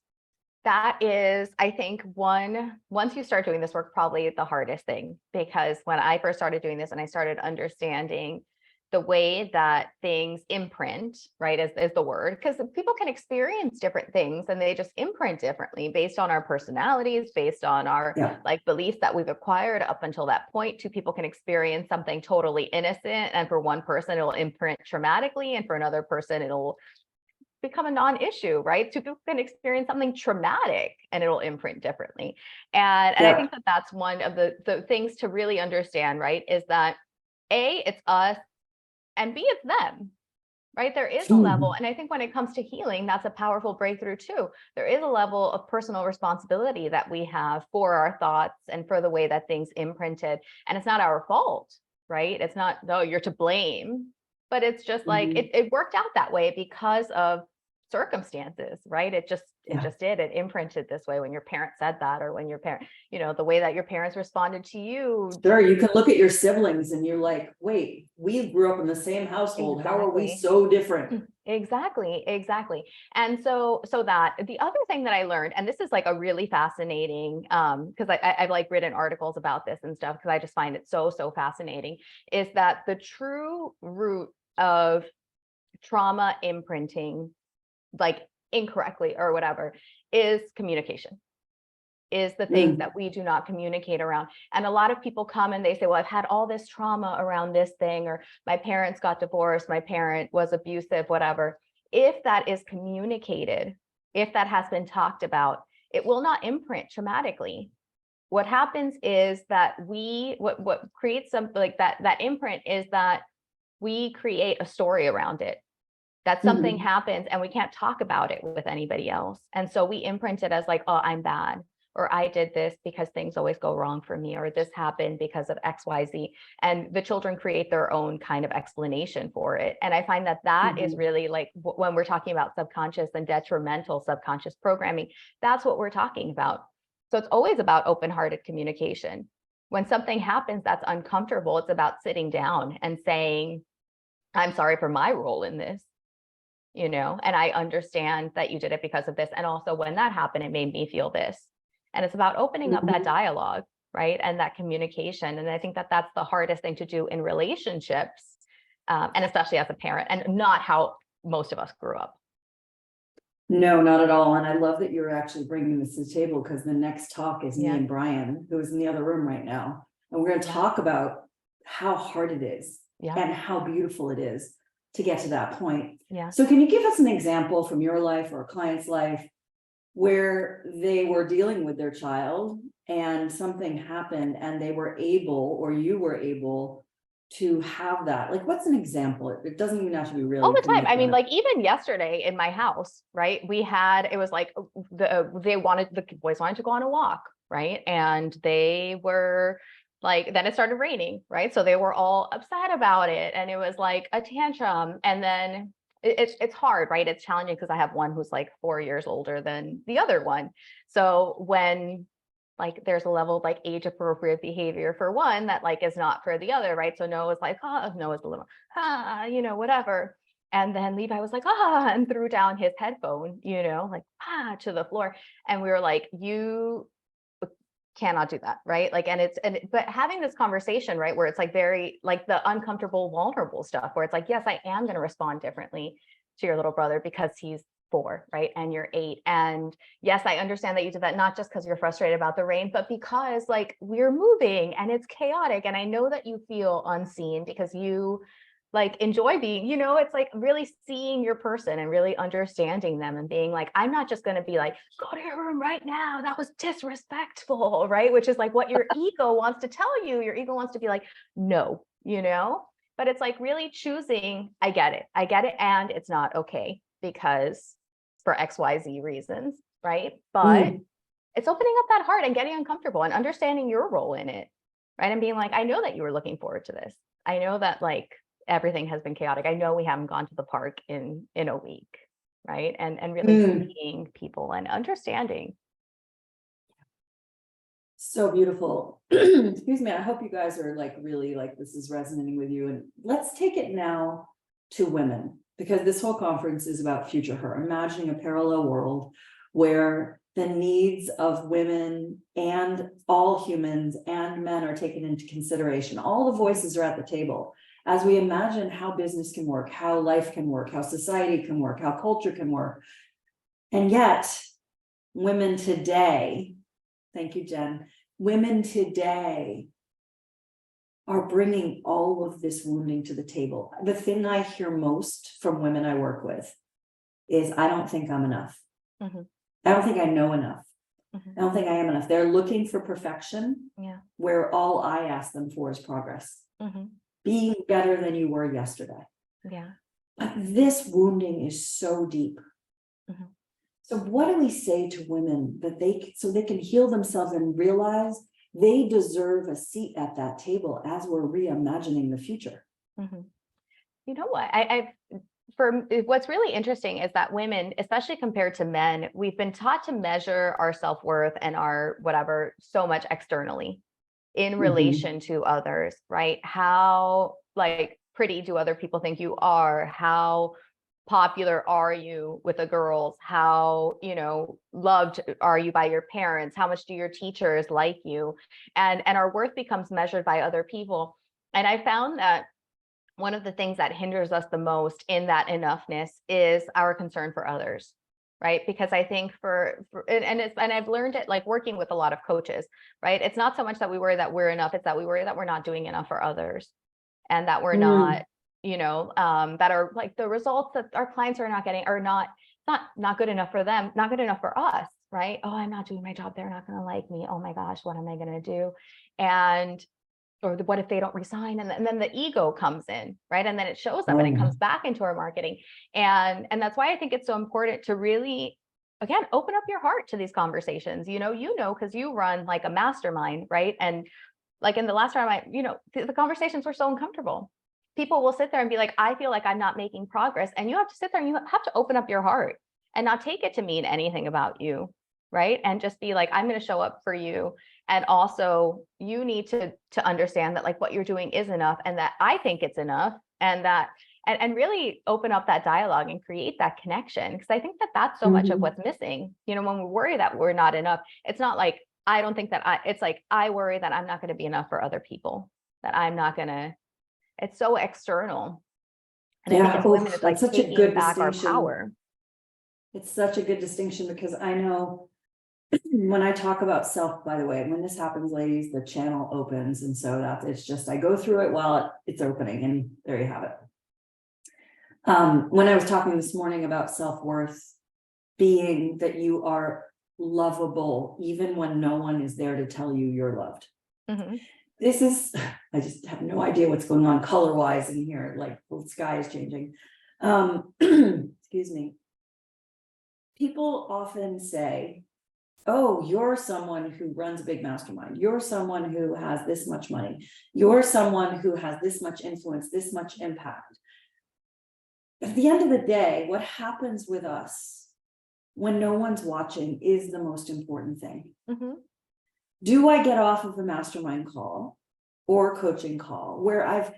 That is, I think, once you start doing this work, probably the hardest thing, because when I first started doing this and I started understanding the way that things imprint, right, is the word, because people can experience different things and they just imprint differently based on our personalities, based on our like beliefs that we've acquired up until that point. 2 people can experience something totally innocent, and for one person it'll imprint traumatically, and for another person it'll become a non-issue, right? 2 people can experience something traumatic and it'll imprint differently. And I think that that's one of the things to really understand, right? Is that A, it's us, and B, it's them, right? There is a level. And I think when it comes to healing, that's a powerful breakthrough too. There is a level of personal responsibility that we have for our thoughts and for the way that things imprinted. And it's not our fault, right? It's not, no, you're to blame. But it's just like it worked out that way because of circumstances, right? It just did. It imprinted this way when your parent said that, or when your parent, the way that your parents responded to you. Sure, you can look at your siblings and you're like, wait, we grew up in the same household. How are we so different? Exactly. And so that the other thing that I learned, and this is like a really fascinating, because I've like written articles about this and stuff, because I just find it so fascinating, is that the true root of trauma imprinting, like incorrectly or whatever, is communication. Is the things that we do not communicate around. And a lot of people come and they say, well, I've had all this trauma around this thing, or my parents got divorced, my parent was abusive, whatever. If that is communicated, if that has been talked about, it will not imprint traumatically. What happens is that what creates something like that imprint is that we create a story around it. That something happens and we can't talk about it with anybody else. And so we imprint it as like, oh, I'm bad. or I did this because things always go wrong for me, or this happened because of XYZ. And the children create their own kind of explanation for it. And I find that that is really like when we're talking about subconscious and detrimental subconscious programming, that's what we're talking about. So it's always about open-hearted communication. When something happens that's uncomfortable, it's about sitting down and saying, I'm sorry for my role in this, and I understand that you did it because of this. And also when that happened, it made me feel this. And it's about opening up that dialogue, right? And that communication. And I think that that's the hardest thing to do in relationships, and especially as a parent, and not how most of us grew up. No, not at all. And I love that you're actually bringing this to the table, because the next talk is me and Brian, who is in the other room right now. And we're going to talk about how hard it is and how beautiful it is to get to that point. So can you give us an example from your life or a client's life where they were dealing with their child and something happened and they were able, or you were able to have that? Like, what's an example? It doesn't even have to be really all the time. I mean, like even yesterday in my house, right? It was like the boys wanted to go on a walk, right? And they were like, then it started raining, right? So they were all upset about it. And it was like a tantrum. And then it's hard, right? It's challenging because I have one who's like 4 years older than the other one. So when like there's a level of like age appropriate behavior for one that like is not for the other, right? So Noah's like, Noah's a little, whatever. And then Levi was like, and threw down his headphone, like, to the floor. And we were like, you cannot do that, right? Like, but having this conversation, right, where it's like very like the uncomfortable, vulnerable stuff, where it's like, yes, I am going to respond differently to your little brother because he's 4, right? And you're 8. And yes, I understand that you did that, not just because you're frustrated about the rain, but because like we're moving and it's chaotic. And I know that you feel unseen because you like enjoy being, it's like really seeing your person and really understanding them and being like, I'm not just going to be like, go to your room right now. That was disrespectful, right? Which is like what your ego wants to tell you. Your ego wants to be like, no, but it's like really choosing, I get it. And it's not okay because for XYZ reasons, right? But it's opening up that heart and getting uncomfortable and understanding your role in it, right? And being like, I know that you were looking forward to this. I know that like everything has been chaotic. I know we haven't gone to the park in a week, right? And really seeing people and understanding. So beautiful. Excuse me. I hope you guys are like really like this is resonating with you. And let's take it now to women, because this whole conference is about future her, imagining a parallel world where the needs of women and all humans and men are taken into consideration. All the voices are at the table as we imagine how business can work, how life can work, how society can work, how culture can work. And yet, women today, thank you, Jen, women today are bringing all of this wounding to the table. The thing I hear most from women I work with is, I don't think I'm enough. I don't think I know enough. I don't think I am enough. They're looking for perfection, where all I ask them for is progress. Being better than you were yesterday. But this wounding is so deep. So what do we say to women that so they can heal themselves and realize they deserve a seat at that table as we're reimagining the future? You know what? What's really interesting is that women, especially compared to men, we've been taught to measure our self-worth and our whatever so much externally in relation to others, right? How like pretty do other people think you are? How popular are you with the girls? How, loved are you by your parents? How much do your teachers like you? And our worth becomes measured by other people. And I found that one of the things that hinders us the most in that enoughness is our concern for others, right? Because I think and I've learned it like working with a lot of coaches, right? It's not so much that we worry that we're enough, it's that we worry that we're not doing enough for others, and that we're not, that are like the results that our clients are not getting are not good enough for them, not good enough for us, right? Oh, I'm not doing my job, they're not going to like me. Oh my gosh, what am I going to do? Or what if they don't resign? And then the ego comes in, right? And then it shows up and it comes back into our marketing. And that's why I think it's so important to really again, open up your heart to these conversations. Because you run like a mastermind, right? And like in the last time the conversations were so uncomfortable. People will sit there and be like, I feel like I'm not making progress. And you have to sit there and you have to open up your heart and not take it to mean anything about you, right? And just be like, I'm going to show up for you. And also you need to understand that like what you're doing is enough, and that I think it's enough, and that and really open up that dialogue and create that connection. Because I think that that's so much of what's missing. When we worry that we're not enough, it's not like, I don't think that it's like, I worry that I'm not going to be enough for other people, that I'm not going to, it's so external. And I think as women, it's like such a taking good back our distinction. power. It's such a good distinction, because I know when I talk about self, by the way, when this happens, ladies, the channel opens. And so it's just, I go through it while it's opening, and there you have it. When I was talking this morning about self-worth being that you are lovable, even when no one is there to tell you you're loved. This is, I just have no idea what's going on color-wise in here, like the sky is changing. Excuse me. People often say, oh, you're someone who runs a big mastermind. You're someone who has this much money. You're someone who has this much influence, this much impact. At the end of the day, what happens with us when no one's watching is the most important thing. Do I get off of the mastermind call or coaching call where I've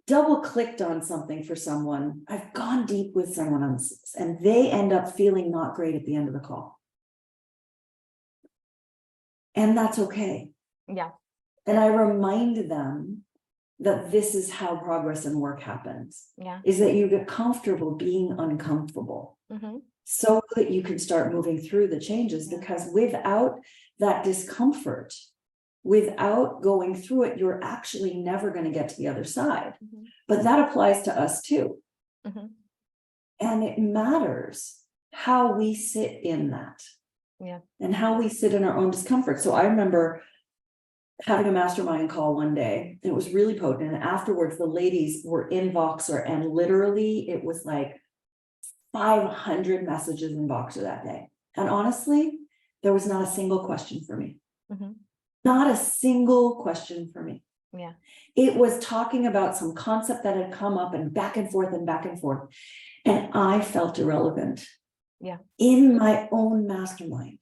double clicked on something for someone, I've gone deep with someone else, and they end up feeling not great at the end of the call? And that's okay. Yeah. And I remind them that this is how progress and work happens. Yeah. Is that you get comfortable being uncomfortable so that you can start moving through the changes, because without that discomfort, without going through it, you're actually never going to get to the other side. But that applies to us too. And it matters how we sit in that. And how we sit in our own discomfort. So I remember having a mastermind call one day. It was really potent. And afterwards, the ladies were in Voxer, and literally it was like 500 messages in Voxer that day. And honestly, there was not a single question for me. Not a single question for me. It was talking about some concept that had come up, and back and forth and back and forth. And I felt irrelevant. In my own mastermind.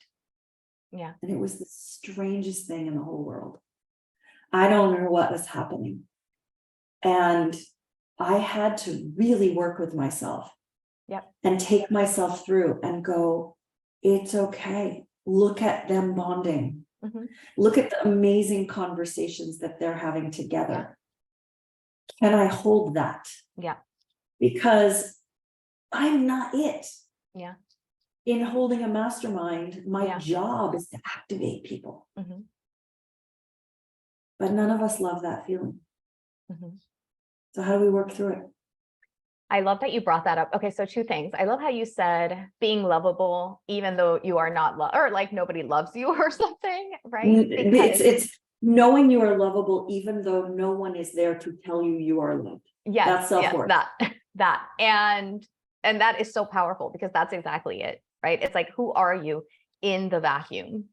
And it was the strangest thing in the whole world. I don't know what was happening. And I had to really work with myself. And take myself through and go, it's okay. Look at them bonding. Look at the amazing conversations that they're having together. Can I hold that? Because I'm not it. In holding a mastermind, my job is to activate people. But none of us love that feeling. So how do we work through it? I love that you brought that up. Okay, so two things. I love how you said being lovable, even though you are not or like nobody loves you or something, right? Because it's knowing you are lovable, even though no one is there to tell you you are loved. That's self-worth. That. And that is so powerful, because that's exactly it, right? It's like, who are you in the vacuum?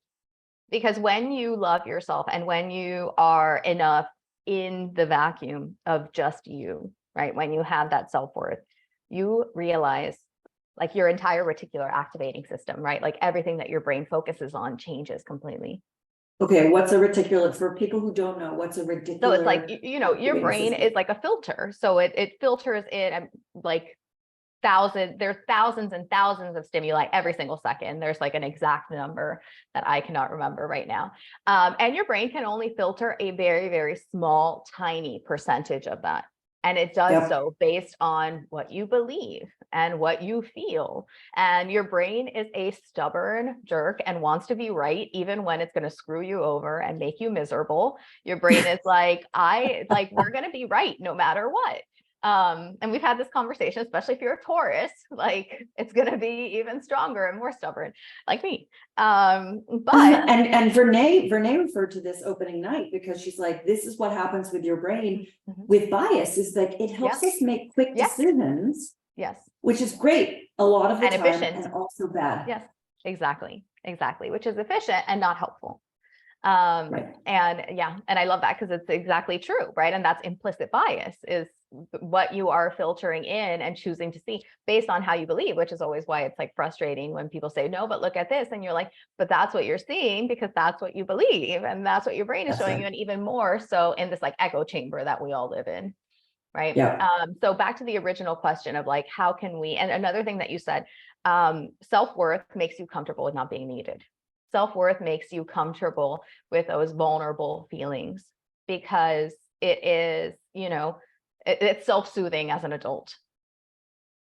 Because when you love yourself and when you are enough in the vacuum of just you, right? When you have that self-worth, you realize like your entire reticular activating system, right? Like everything that your brain focuses on changes completely. Okay, what's a reticular? For people who don't know, what's a reticular? So it's like, your brain is like a filter. So it filters in like there's thousands and thousands of stimuli every single second. There's like an exact number that I cannot remember right now. And your brain can only filter a very, very small, tiny percentage of that. And it does so based on what you believe and what you feel. And your brain is a stubborn jerk and wants to be right, even when it's going to screw you over and make you miserable. Your brain is like, we're going to be right no matter what. And we've had this conversation, especially if you're a Taurus, like it's going to be even stronger and more stubborn like me. But and Vernay referred to this opening night, because she's like, this is what happens with your brain with bias, is like, it helps us make quick decisions Yes. which is great a lot of the And time efficient. and also bad. Yes, exactly. Exactly. Which is efficient and not helpful. Right. And yeah, and I love that because it's exactly true, right? And that's implicit bias, is what you are filtering in and choosing to see based on how you believe, which is always why it's like frustrating when people say, no, but look at this. And you're like, but that's what you're seeing because that's what you believe. And that's what your brain is That's showing right. you. And even more so in this like echo chamber that we all live in. Right. Yeah. So back to the original question of like, how can we, and another thing that you said, self-worth makes you comfortable with not being needed. Self-worth makes you comfortable with those vulnerable feelings because it is, you know, it's self-soothing as an adult.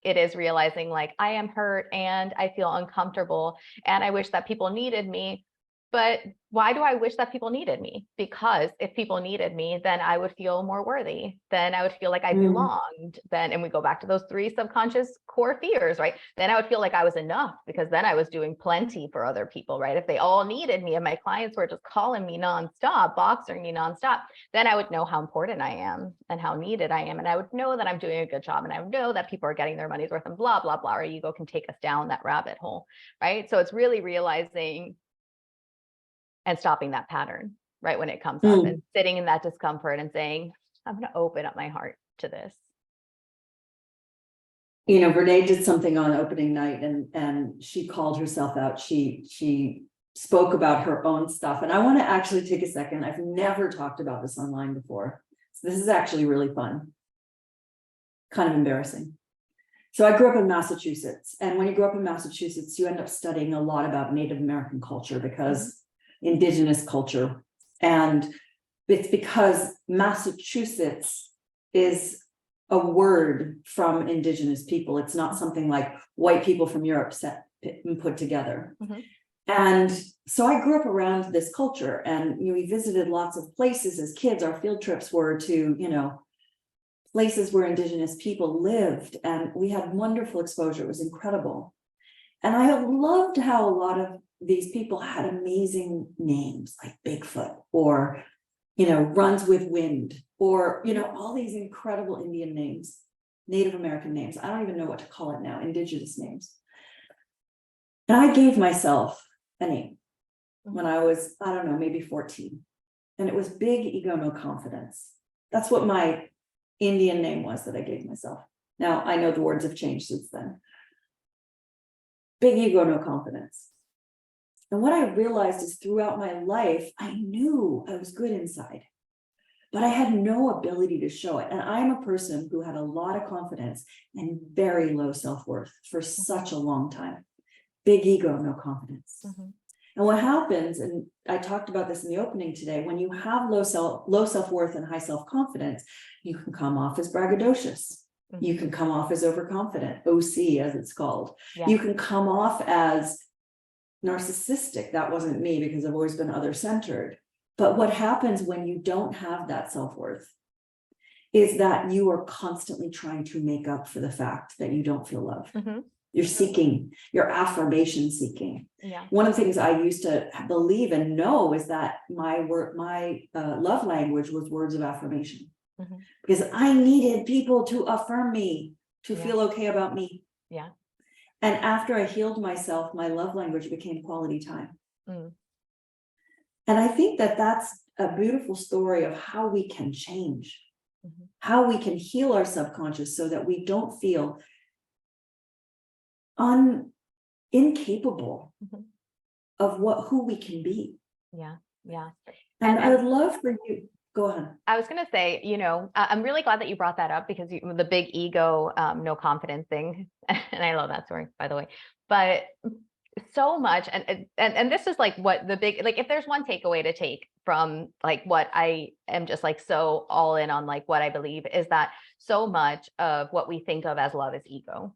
It is realizing like, I am hurt and I feel uncomfortable and I wish that people needed me. But why do I wish that people needed me? Because if people needed me, then I would feel more worthy. Then I would feel like I belonged. Then, and we go back to those 3 subconscious core fears, right? Then I would feel like I was enough because then I was doing plenty for other people, right? If they all needed me and my clients were just calling me nonstop, boxing me nonstop, then I would know how important I am and how needed I am. And I would know that I'm doing a good job and I would know that people are getting their money's worth and blah, blah, blah. Our ego can take us down that rabbit hole, right? So it's really realizing and stopping that pattern right when it comes up and sitting in that discomfort and saying, I'm going to open up my heart to this. You know, Renee did something on opening night and she called herself out. She spoke about her own stuff. And I want to actually take a second. I've never talked about this online before. So this is actually really fun. Kind of embarrassing. So I grew up in Massachusetts. And when you grow up in Massachusetts, you end up studying a lot about Native American culture because Indigenous culture. And it's because Massachusetts is a word from Indigenous people. It's not something like white people from Europe set and put together. And so I grew up around this culture and we visited lots of places as kids. Our field trips were to, you know, places where Indigenous people lived and we had wonderful exposure. It was incredible. And I loved how a lot of these people had amazing names like Bigfoot or, you know, runs with wind or, you know, all these incredible Indian names, Native American names. I don't even know what to call it now, Indigenous names. And I gave myself a name when I was, I don't know, maybe 14. And it was Big Ego, No Confidence. That's what my Indian name was that I gave myself. Now I know the words have changed since then. Big ego, no confidence. And what I realized is throughout my life, I knew I was good inside, but I had no ability to show it. And I'm a person who had a lot of confidence and very low self-worth for such a long time. Big ego, no confidence. And what happens, and I talked about this in the opening today, when you have low self-worth and high self-confidence, you can come off as braggadocious. You can come off as overconfident, OC as it's called. Yeah. You can come off as narcissistic. That wasn't me because I've always been other-centered. But what happens when you don't have that self-worth is that you are constantly trying to make up for the fact that you don't feel loved. You're seeking, you're affirmation seeking. Yeah. One of the things I used to believe and know is that my love language was words of affirmation. Because I needed people to affirm me, to feel okay about me. Yeah. And after I healed myself, my love language became quality time. And I think that that's a beautiful story of how we can change, how we can heal our subconscious so that we don't feel incapable of who we can be. Yeah. Yeah. And I would love for you. Go ahead. I was going to say, you know, I'm really glad that you brought that up because the big ego, no confidence thing. And I love that story, by the way, but so much. And this is like what the big, like, if there's one takeaway to take from like what I am just like so all in on, like what I believe is that so much of what we think of as love is ego.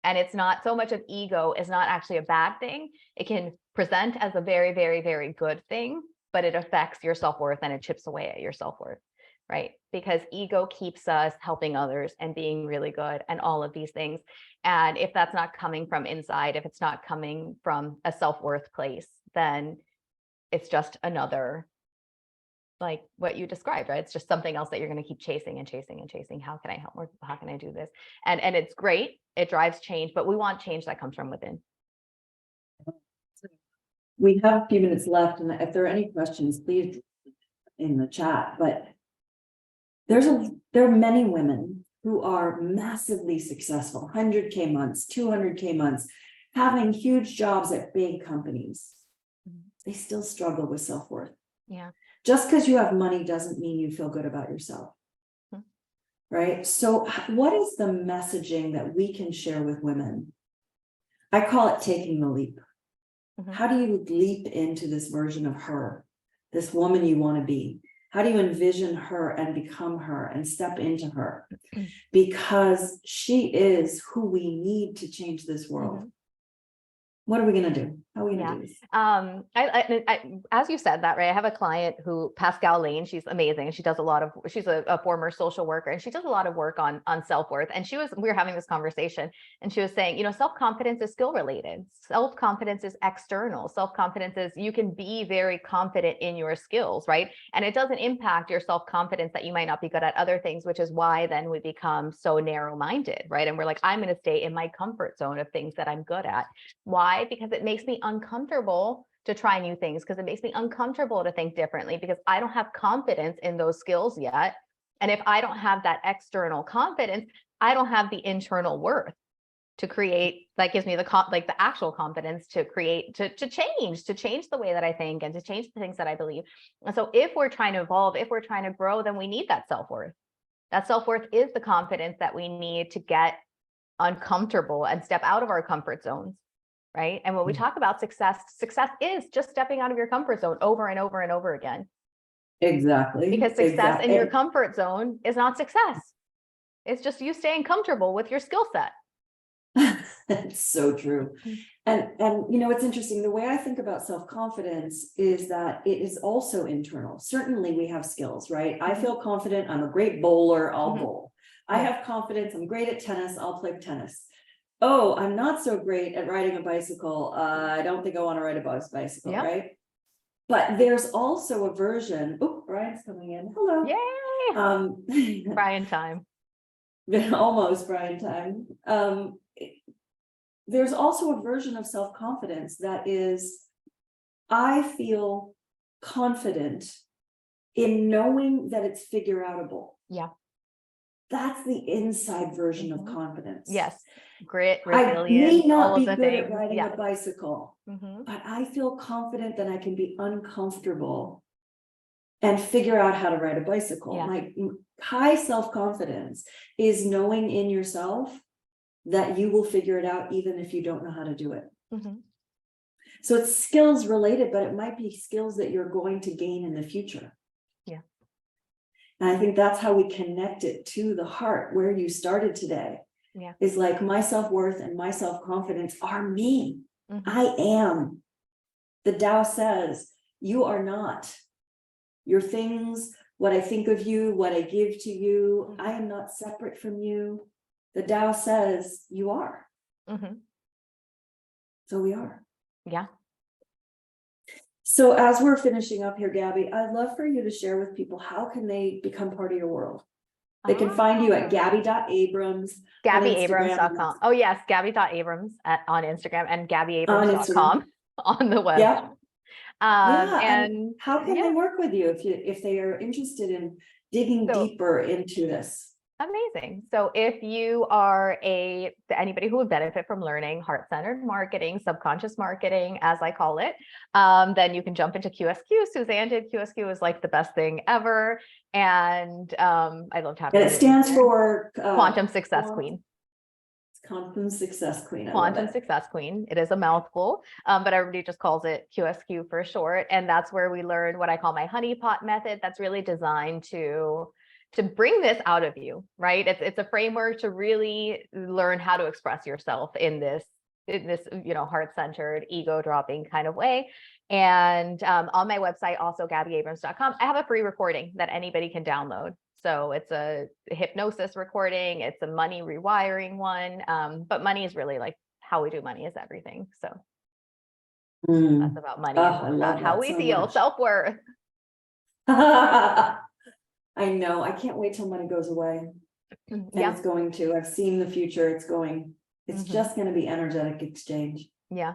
And it's not so much of ego is not actually a bad thing. It can present as a very, very, very good thing, but it affects your self-worth and it chips away at your self-worth, right? Because ego keeps us helping others and being really good and all of these things. And if that's not coming from inside, if it's not coming from a self-worth place, then it's just another like what you described, right? It's just something else that you're going to keep chasing and chasing and chasing. How can I help more people? How can I do this? And it's great. It drives change, but we want change that comes from within. We have a few minutes left, and if there are any questions, please in the chat. But there are many women who are massively successful, 100K months, 200K months, having huge jobs at big companies. They still struggle with self-worth. Yeah. Just because you have money doesn't mean you feel good about yourself. Right? So what is the messaging that we can share with women? I call it taking the leap. How do you leap into this version of her, this woman you want to be? How do you envision her and become her and step into her? Because she is who we need to change this world. What are we going to do? How are we going to do this? I, as you said that, right? I have a client who, Pascal Lane, she's amazing. She does a lot of, she's a former social worker, and she does a lot of work on self-worth. And we were having this conversation, and she was saying, you know, self-confidence is skill related. Self-confidence is external. Self-confidence is, you can be very confident in your skills, right? And it doesn't impact your self-confidence that you might not be good at other things, which is why then we become so narrow-minded, right? And we're like, I'm going to stay in my comfort zone of things that I'm good at. Why? Because it makes me uncomfortable to try new things, because it makes me uncomfortable to think differently, because I don't have confidence in those skills yet. And if I don't have that external confidence, I don't have the internal worth to create, that gives me the actual confidence to create, to change the way that I think and to change the things that I believe. And so if we're trying to evolve, if we're trying to grow, then we need that self-worth. That self-worth is the confidence that we need to get uncomfortable and step out of our comfort zones. Right. And when we talk about success is just stepping out of your comfort zone over and over and over again. Exactly. Because success in your comfort zone is not success. It's just you staying comfortable with your skill set. It's so true. And you know, it's interesting. The way I think about self-confidence is that it is also internal. Certainly we have skills, right? I feel confident. I'm a great bowler. I'll bowl. I have confidence. I'm great at tennis. I'll play tennis. Oh, I'm not so great at riding a bicycle. I don't think I want to ride a bicycle, right? But there's also a version. Oh, Brian's coming in. Hello. Yay. Brian time. Almost Brian time. There's also a version of self-confidence that is, I feel confident in knowing that it's figure outable. Yeah. That's the inside version of confidence. Yes. Grit, I resilience, may not all of be the good things. at riding a bicycle, but I feel confident that I can be uncomfortable and figure out how to ride a bicycle. My high self-confidence is knowing in yourself that you will figure it out even if you don't know how to do it. So it's skills related, but it might be skills that you're going to gain in the future. And I think that's how we connect it to the heart, where you started today. Is like my self-worth and my self-confidence are me. I am. The Tao says, you are not. Your things, what I think of you, what I give to you, I am not separate from you. The Tao says you are. So we are. Yeah. So as we're finishing up here, Gabby, I'd love for you to share with people, how can they become part of your world? They can find you at Gaby.Abrams. GabyAbrams.com. Oh yes, Gaby.Abrams on Instagram and GabyAbrams.com on the web. And how can they work with you if they are interested in digging deeper into this? Amazing. So if you are anybody who would benefit from learning heart-centered marketing, subconscious marketing, as I call it, then you can jump into QSQ. Suzanne did QSQ is like the best thing ever. And I loved having it. And it stands for Quantum Success Queen. Quantum Success Queen. Quantum Success Queen. It is a mouthful, but everybody just calls it QSQ for short. And that's where we learn what I call my honeypot method. That's really designed to bring this out of you, right? It's a framework to really learn how to express yourself in this, you know, heart-centered, ego-dropping kind of way. And on my website, also GabyAbrams.com, I have a free recording that anybody can download. So it's a hypnosis recording, it's a money rewiring one, but money is really like how we do money is everything. So that's about money, and about how we feel, self-worth. I know. I can't wait till money goes away. And Yeah. it's going to. I've seen the future. It's Mhm. just going to be energetic exchange. Yeah.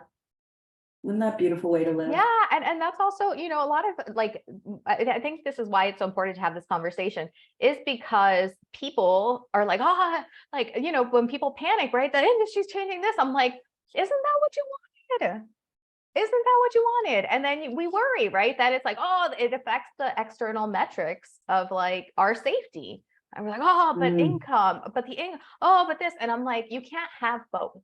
Isn't that a beautiful way to live? Yeah, and that's also, a lot of like, I think this is why it's so important to have this conversation, is because people are like, like, when people panic, right? The industry's changing this. I'm like, isn't that what you wanted? Isn't that what you wanted? And then we worry, right? That it's like, oh, it affects the external metrics of like our safety. And we're like, oh, but income, but but this. And I'm like, you can't have both.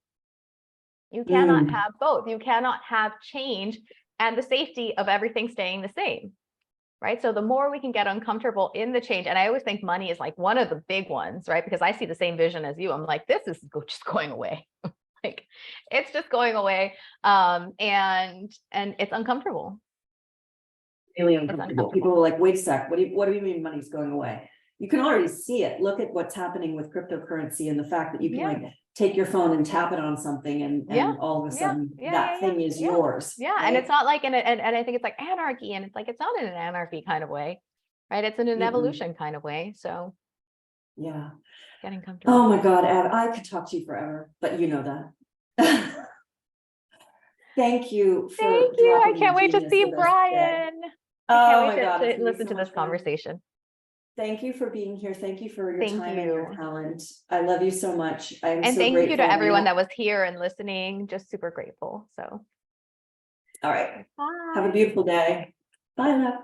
You cannot have both. You cannot have change and the safety of everything staying the same, right? So the more we can get uncomfortable in the change, and I always think money is like one of the big ones, right? Because I see the same vision as you. I'm like, this is just going away. Like, it's just going away. And it's uncomfortable. Really uncomfortable. People are like, wait a sec, what do you mean money's going away? You can already see it. Look at what's happening with cryptocurrency and the fact that you can like take your phone and tap it on something and all of a sudden that thing is yours. Yeah. Right? And it's not like and I think it's like anarchy, and it's like, it's not in an anarchy kind of way, right? It's in an evolution kind of way. So yeah. Getting comfortable. Oh my God, Ab, I could talk to you forever, but you know that. Thank you. I can't wait to see Brian. I can't wait to listen to this conversation. Thank you for being here. Thank you for your time and your talent. I love you so much. I'm so thank grateful. You to everyone that was here and listening. Just super grateful. So, all right. Bye. Have a beautiful day. Bye, love.